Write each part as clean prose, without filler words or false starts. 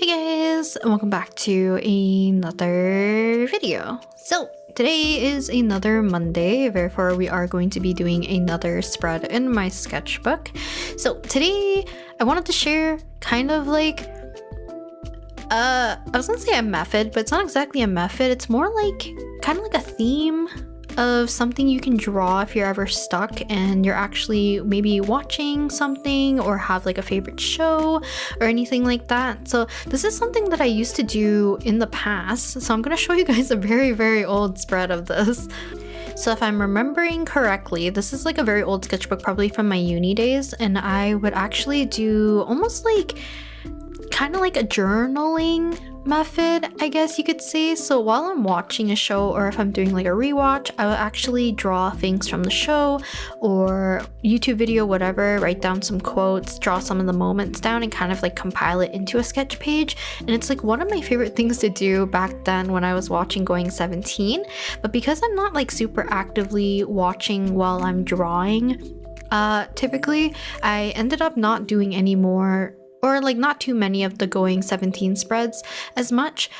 Hey guys, and welcome back to another video. So today is another Monday, therefore we are going to be doing another spread in my sketchbook. So today I wanted to share kind of like I was gonna say a method, but it's not exactly a method. It's more like kind of like a theme of something you can draw if you're ever stuck and you're actually maybe watching something or have like a favorite show or anything like that. So this is something that I used to do in the past. So I'm gonna show you guys a very old spread of this. So if I'm remembering correctly, this is like a very old sketchbook, probably from my uni days, and I would actually do almost like kind of like a journaling method, I guess you could say. So while I'm watching a show or if I'm doing like a rewatch, I will actually draw things from the show or YouTube video, whatever, write down some quotes, draw some of the moments down and kind of like compile it into a sketch page. And it's like one of my favorite things to do back then when I was watching Going 17. But because I'm not like super actively watching while I'm drawing, typically I ended up not doing any more or like not too many of the Going 17 spreads as much.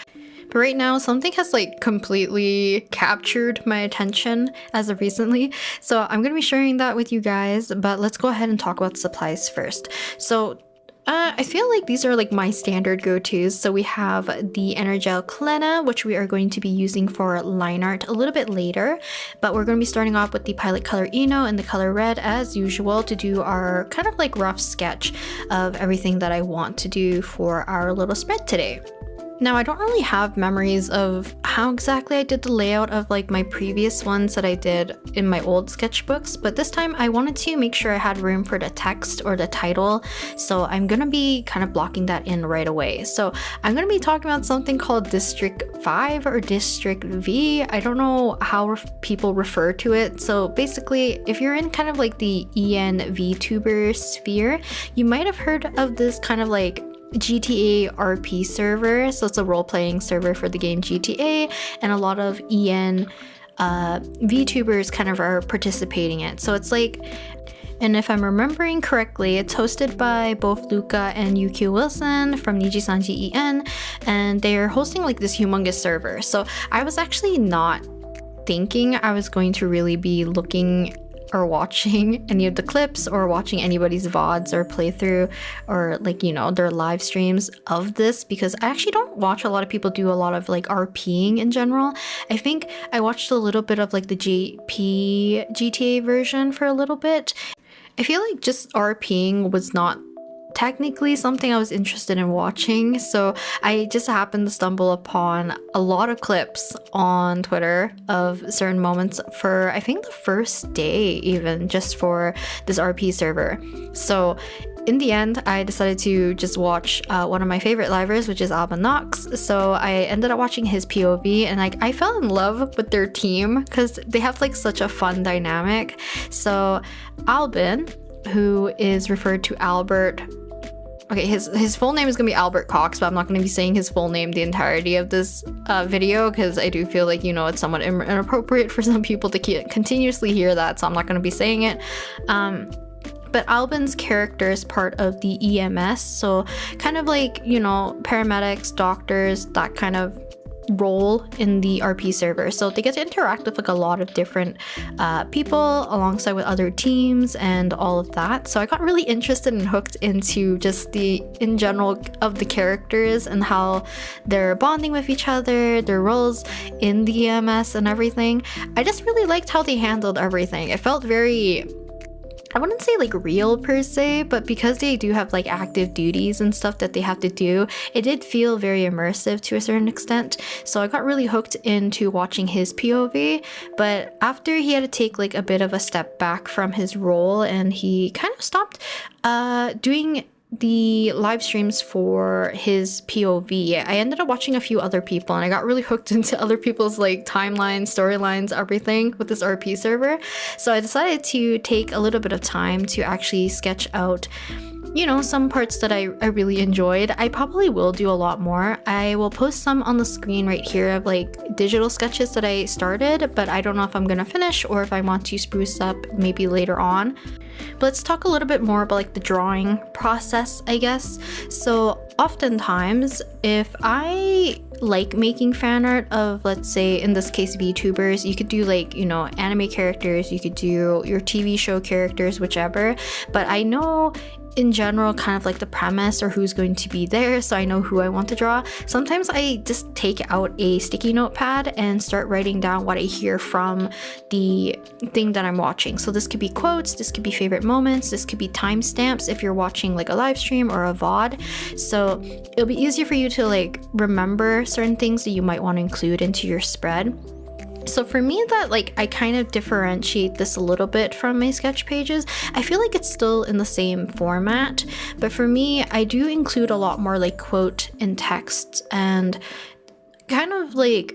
But right now something has like completely captured my attention as of recently, so I'm gonna be sharing that with you guys. But let's go ahead and talk about supplies first. So I feel like these are like my standard go-tos. So we have the Energel Clena, which we are going to be using for line art a little bit later, but we're going to be starting off with the palette Color ENO and the color red as usual to do our kind of like rough sketch of everything that I want to do for our little spread today. Now, I don't really have memories of how exactly I did the layout of like my previous ones that I did in my old sketchbooks, but this time I wanted to make sure I had room for the text or the title, so I'm gonna be kind of blocking that in right away. So I'm gonna be talking about something called District 5 or District V. I don't know how people refer to it. So basically, if you're in kind of like the EN VTuber sphere, you might have heard of this kind of like GTA RP server. So it's a role-playing server for the game GTA, and a lot of EN VTubers kind of are participating in it. So it's like, and if I'm remembering correctly, it's hosted by both Luca and Yuki Wilson from Niji-sanji EN, and they're hosting like this humongous server. So I was actually not thinking I was going to really be looking or watching any of the clips or watching anybody's VODs or playthrough or like, you know, their live streams of this, because I actually don't watch a lot of people do a lot of like RPing in general. I think I watched a little bit of like the GTA version for a little bit. I feel like just RPing was not technically something I was interested in watching, so I just happened to stumble upon a lot of clips on Twitter of certain moments for I think the first day even just for this RP server. So in the end, I decided to just watch one of my favorite livers, which is Alban Knox. So I ended up watching his POV, and like I fell in love with their team because they have like such a fun dynamic. So Alban, who is referred to Albert, okay, his full name is gonna be Albert Cox, but I'm not gonna be saying his full name the entirety of this video because I do feel like, you know, it's somewhat inappropriate for some people to continuously hear that, so I'm not gonna be saying it. But Alban's character is part of the EMS, so kind of like, you know, paramedics, doctors, that kind of role in the RP server. So they get to interact with like a lot of different people alongside with other teams and all of that. So I got really interested and hooked into just the in general of the characters and how they're bonding with each other, their roles in the EMS and everything. I just really liked how they handled everything. It felt very, I wouldn't say like real per se, but because they do have like active duties and stuff that they have to do, it did feel very immersive to a certain extent. So I got really hooked into watching his POV, but after he had to take like a bit of a step back from his role and he kind of stopped doing the live streams for his POV, I ended up watching a few other people and I got really hooked into other people's like timelines, storylines, everything with this RP server. So I decided to take a little bit of time to actually sketch out, you know, some parts that I really enjoyed. I probably will do a lot more. I will post some on the screen right here of like digital sketches that I started, but I don't know if I'm gonna finish or if I want to spruce up maybe later on. But let's talk a little bit more about like the drawing process, I guess. So oftentimes, if I like making fan art of, let's say in this case, VTubers, you could do like, you know, anime characters, you could do your TV show characters, whichever. But I know in general kind of like the premise or who's going to be there, so I know who I want to draw. Sometimes I just take out a sticky notepad and start writing down what I hear from the thing that I'm watching. So this could be quotes, this could be favorite moments, this could be timestamps if you're watching like a live stream or a VOD. So it'll be easier for you to like remember certain things that you might want to include into your spread. So for me, that like I kind of differentiate this a little bit from my sketch pages. I feel like it's still in the same format, but for me, I do include a lot more like quote and text and kind of like,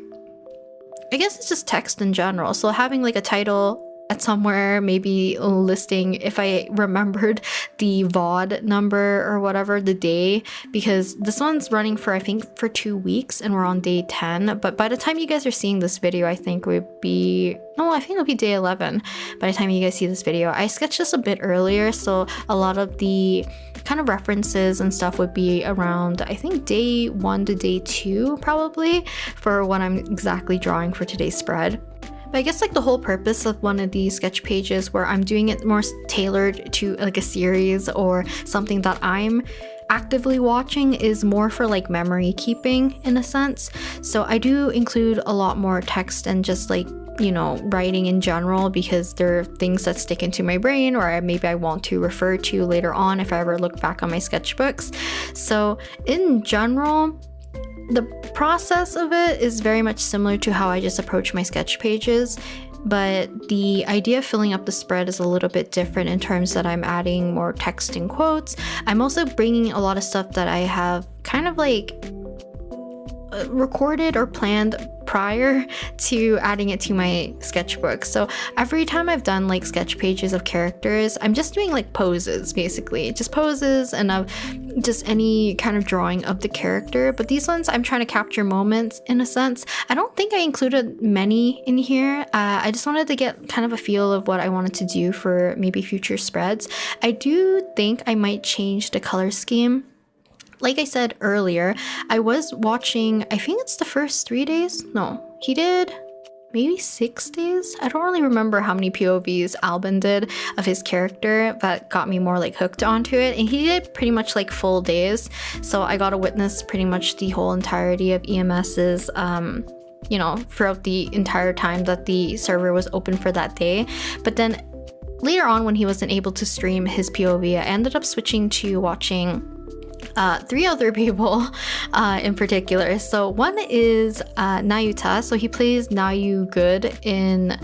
I guess it's just text in general. So having like a title at somewhere, maybe listing if I remembered the VOD number or whatever, the day, because this one's running for I think for 2 weeks and we're on day 10. But by the time you guys are seeing this video, I think would be, no, I think it'll be day 11 by the time you guys see this video. I sketched this a bit earlier, so a lot of the kind of references and stuff would be around I think day 1 to day 2 probably for what I'm exactly drawing for today's spread. But I guess like the whole purpose of one of these sketch pages where I'm doing it more tailored to like a series or something that I'm actively watching is more for like memory keeping in a sense. So I do include a lot more text and just like, you know, writing in general because there are things that stick into my brain or maybe I want to refer to later on if I ever look back on my sketchbooks. So in general, the process of it is very much similar to how I just approach my sketch pages, but the idea of filling up the spread is a little bit different in terms that I'm adding more text and quotes. I'm also bringing a lot of stuff that I have kind of like recorded or planned prior to adding it to my sketchbook. So every time I've done like sketch pages of characters, I'm just doing like poses, basically just poses and of just any kind of drawing of the character. But these ones I'm trying to capture moments in a sense. I don't think I included many in here. I just wanted to get kind of a feel of what I wanted to do for maybe future spreads. I do think I might change the color scheme. Like I said earlier, I was watching, I think it's the first 3 days. No, he did maybe 6 days. I don't really remember how many POVs Albin did of his character that got me more like hooked onto it. And he did pretty much like full days. So I got to witness pretty much the whole entirety of EMS's, you know, throughout the entire time that the server was open for that day. But then later on when he wasn't able to stream his POV, I ended up switching to watching 3 other people in particular. So one is Nayuta. So he plays Nayu Good in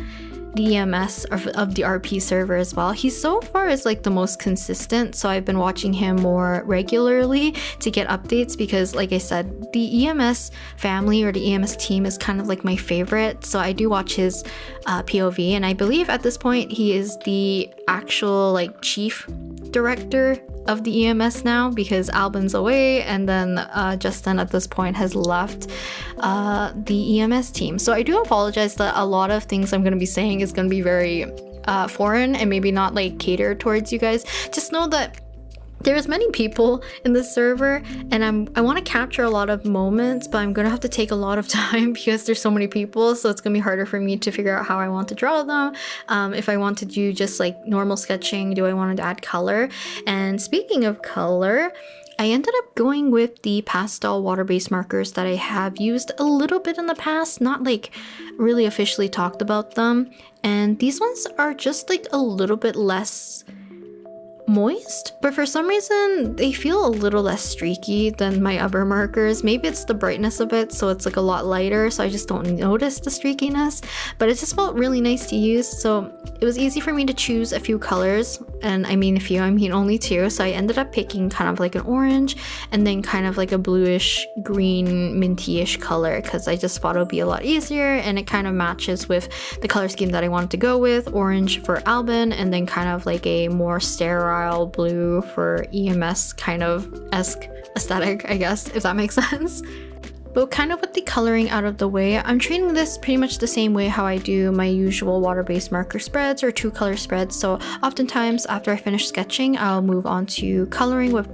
the EMS of the RP server as well. He so far is like the most consistent, so I've been watching him more regularly to get updates because like I said, the EMS family or the EMS team is kind of like my favorite, so I do watch his POV, and I believe at this point he is the actual like chief director of the EMS now because Albin's away and then Justin at this point has left the EMS team. So I do apologize that a lot of things I'm going to be saying is going to be very foreign and maybe not like catered towards you guys. Just know that there's many people in this server and I want to capture a lot of moments, but I'm gonna have to take a lot of time because there's so many people, so it's gonna be harder for me to figure out how I want to draw them. If I want to do just like normal sketching, do I want to add color? And speaking of color, I ended up going with the pastel water-based markers that I have used a little bit in the past, not like really officially talked about them. And these ones are just like a little bit less moist, but for some reason they feel a little less streaky than my other markers. Maybe it's the brightness of it, so it's like a lot lighter, so I just don't notice the streakiness, but it just felt really nice to use. So it was easy for me to choose a few colors and I mean a few, I mean only 2. So I ended up picking kind of like an orange and then kind of like a bluish green minty-ish color, because I just thought it would be a lot easier and it kind of matches with the color scheme that I wanted to go with. Orange for Albin, and then kind of like a more sterile blue for EMS kind of esque aesthetic, I guess, if that makes sense. But kind of with the coloring out of the way, I'm treating this pretty much the same way how I do my usual water-based marker spreads or 2-color spreads. So oftentimes after I finish sketching, I'll move on to coloring with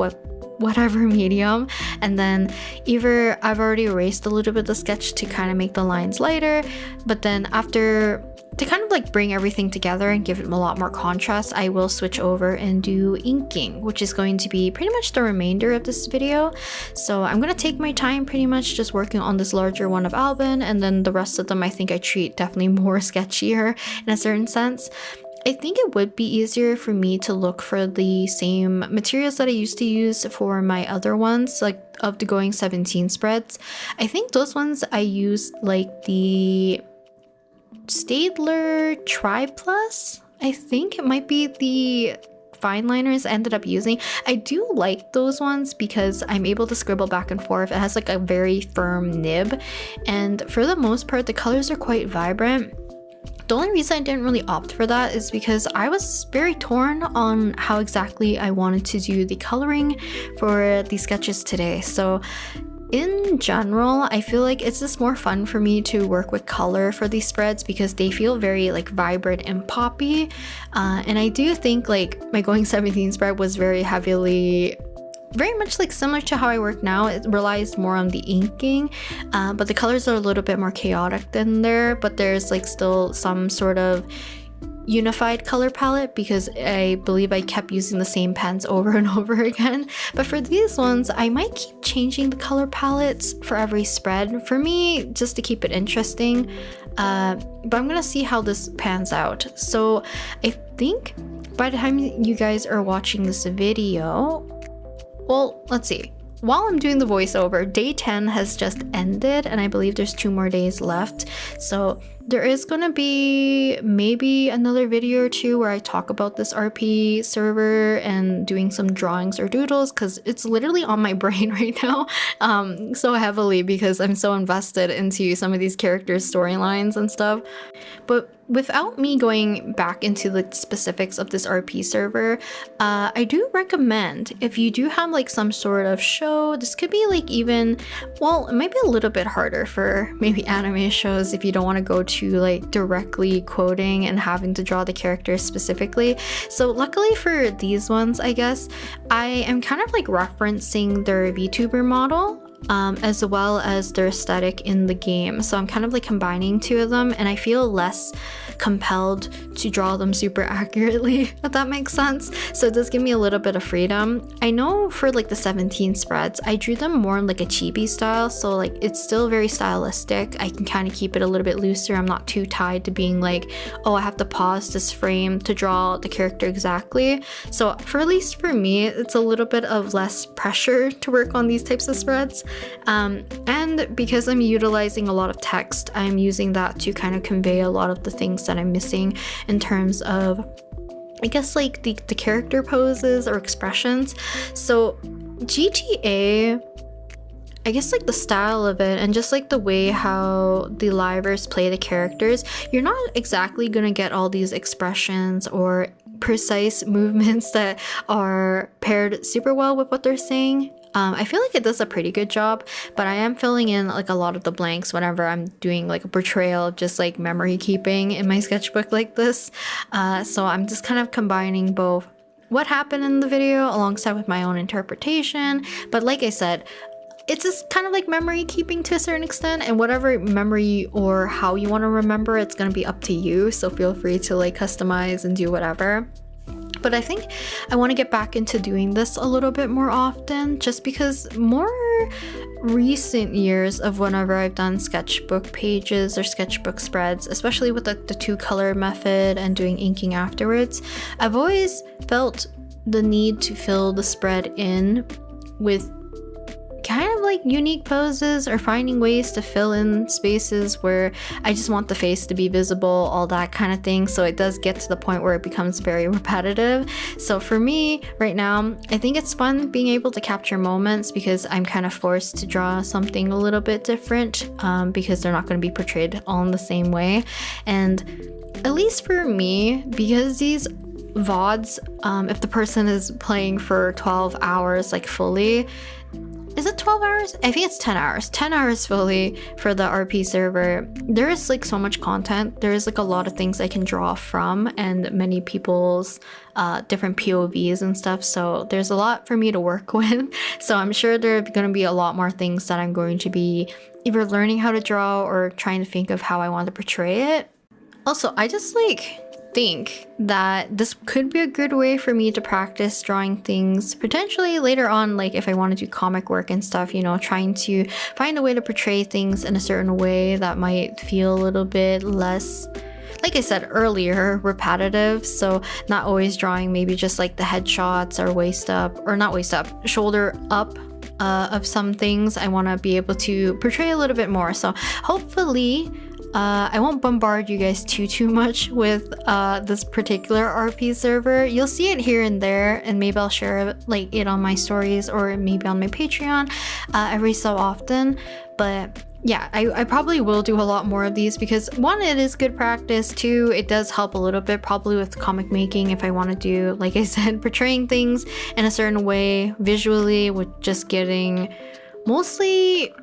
whatever medium, and then either I've already erased a little bit of the sketch to kind of make the lines lighter, but then after, to kind of like bring everything together and give it a lot more contrast, I will switch over and do inking, which is going to be pretty much the remainder of this video. So I'm going to take my time pretty much just working on this larger one of Albin, and then the rest of them I think I treat definitely more sketchier in a certain sense. I think it would be easier for me to look for the same materials that I used to use for my other ones, like of the Going 17 spreads. I think those ones I used like the Staedtler Tri Plus. I think it might be the fine liners I ended up using. I do like those ones because I'm able to scribble back and forth. It has like a very firm nib, and for the most part the colors are quite vibrant. The only reason I didn't really opt for that is because I was very torn on how exactly I wanted to do the coloring for the sketches today. So in general, I feel like it's just more fun for me to work with color for these spreads because they feel very like vibrant and poppy. And I do think like my Going 17 spread was very much like similar to how I work now. It relies more on the inking, but the colors are a little bit more chaotic than there, but there's like still some sort of unified color palette because I believe I kept using the same pens over and over again. But for these ones, I might keep changing the color palettes for every spread for me just to keep it interesting. But I'm gonna see how this pans out. So I think by the time you guys are watching this video, well, let's see. While I'm doing the voiceover, day 10 has just ended and I believe there's 2 more days left. So there is gonna be maybe another video or 2 where I talk about this RP server and doing some drawings or doodles, because it's literally on my brain right now so heavily because I'm so invested into some of these characters' storylines and stuff. But without me going back into the specifics of this RP server, I do recommend if you do have like some sort of show, this could be like even, well, it might be a little bit harder for maybe anime shows if you don't want to go to like directly quoting and having to draw the characters specifically. So luckily for these ones, I guess, I am kind of like referencing their VTuber model as well as their aesthetic in the game. So I'm kind of like combining 2 of them and I feel less compelled to draw them super accurately, if that makes sense. So it does give me a little bit of freedom. I know for like the 17 spreads, I drew them more in like a chibi style, so like it's still very stylistic. I can kind of keep it a little bit looser. I'm not too tied to being like, oh, I have to pause this frame to draw the character exactly. So for at least for me, it's a little bit of less pressure to work on these types of spreads. And because I'm utilizing a lot of text, I'm using that to kind of convey a lot of the things that I'm missing in terms of, I guess, like the character poses or expressions. So GTA, I guess like the style of it and just like the way how the livers play the characters, you're not exactly gonna get all these expressions or precise movements that are paired super well with what they're saying. I feel like it does a pretty good job, but I am filling in like a lot of the blanks whenever I'm doing like a portrayal of just like memory keeping in my sketchbook like this. So I'm just kind of combining both what happened in the video alongside with my own interpretation. But like I said, it's just kind of like memory keeping to a certain extent, and whatever memory or how you want to remember, it's going to be up to you. So feel free to like customize and do whatever. But I think I want to get back into doing this a little bit more often, just because more recent years of whenever I've done sketchbook pages or sketchbook spreads, especially with the 2-color method and doing inking afterwards, I've always felt the need to fill the spread in with kind of like like unique poses or finding ways to fill in spaces where I just want the face to be visible, all that kind of thing. So it does get to the point where it becomes very repetitive. So for me right now, I think it's fun being able to capture moments because I'm kind of forced to draw something a little bit different because they're not going to be portrayed all in the same way. And at least for me, because these VODs, if the person is playing for 12 hours like fully, is it 12 hours? I think it's 10 hours. 10 hours fully for the RP server. There is like so much content. There is like a lot of things I can draw from and many people's different POVs and stuff. So there's a lot for me to work with. So I'm sure there are going to be a lot more things that I'm going to be either learning how to draw or trying to think of how I want to portray it. Also, I just like think that this could be a good way for me to practice drawing things potentially later on, like if I want to do comic work and stuff, you know, trying to find a way to portray things in a certain way that might feel a little bit less, like I said earlier, repetitive. So not always drawing maybe just like the headshots or waist up, or not waist up, shoulder up of some things. I want to be able to portray a little bit more. So hopefully I won't bombard you guys too much with this particular RP server. You'll see it here and there, and maybe I'll share like it on my stories or maybe on my Patreon every so often. But yeah, I probably will do a lot more of these because one, it is good practice. Two, it does help a little bit probably with comic making if I want to do, like I said, portraying things in a certain way visually with just getting mostly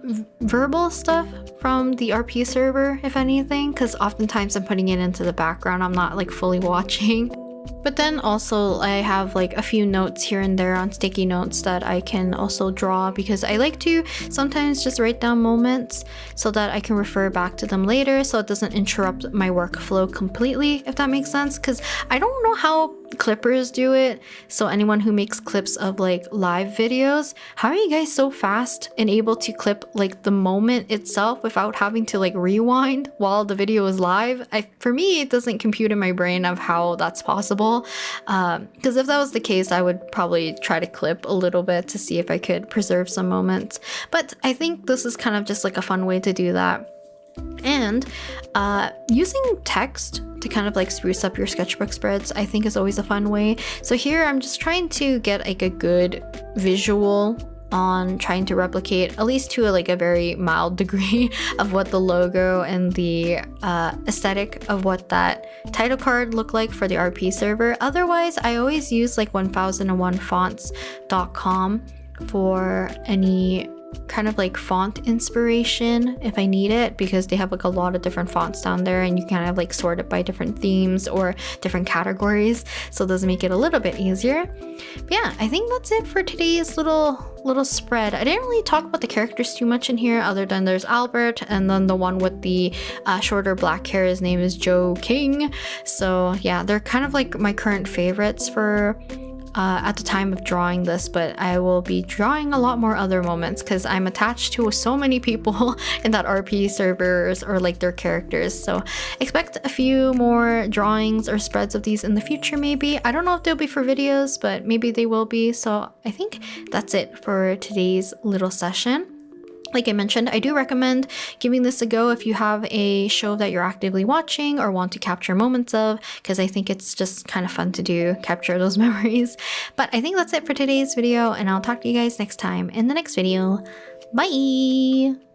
verbal stuff from the RP server, if anything, because oftentimes I'm putting it into the background. I'm not like fully watching. But then also I have like a few notes here and there on sticky notes that I can also draw because I like to sometimes just write down moments so that I can refer back to them later so it doesn't interrupt my workflow completely, if that makes sense. Because I don't know how clippers do it. So anyone who makes clips of like live videos, how are you guys so fast and able to clip like the moment itself without having to like rewind while the video is live? For me, it doesn't compute in my brain of how that's possible. Because if that was the case, I would probably try to clip a little bit to see if I could preserve some moments. But I think this is kind of just like a fun way to do that. And using text to kind of like spruce up your sketchbook spreads, I think is always a fun way. So here I'm just trying to get like a good visual on trying to replicate, at least to a very mild degree, of what the logo and the aesthetic of what that title card looked like for the RP server. Otherwise, I always use like 1001fonts.com for any kind of like font inspiration if I need it, because they have like a lot of different fonts down there and you kind of like sort it by different themes or different categories, so it does make it a little bit easier. But yeah, I think that's it for today's little spread. I didn't really talk about the characters too much in here, other than there's Albert, and then the one with the shorter black hair, his name is Joe King. So yeah, they're kind of like my current favorites for at the time of drawing this, but I will be drawing a lot more other moments because I'm attached to so many people in that RP servers or like their characters. So expect a few more drawings or spreads of these in the future maybe. I don't know if they'll be for videos, but maybe they will be. So I think that's it for today's little session. Like I mentioned, I do recommend giving this a go if you have a show that you're actively watching or want to capture moments of, because I think it's just kind of fun to do, capture those memories. But I think that's it for today's video, and I'll talk to you guys next time in the next video. Bye!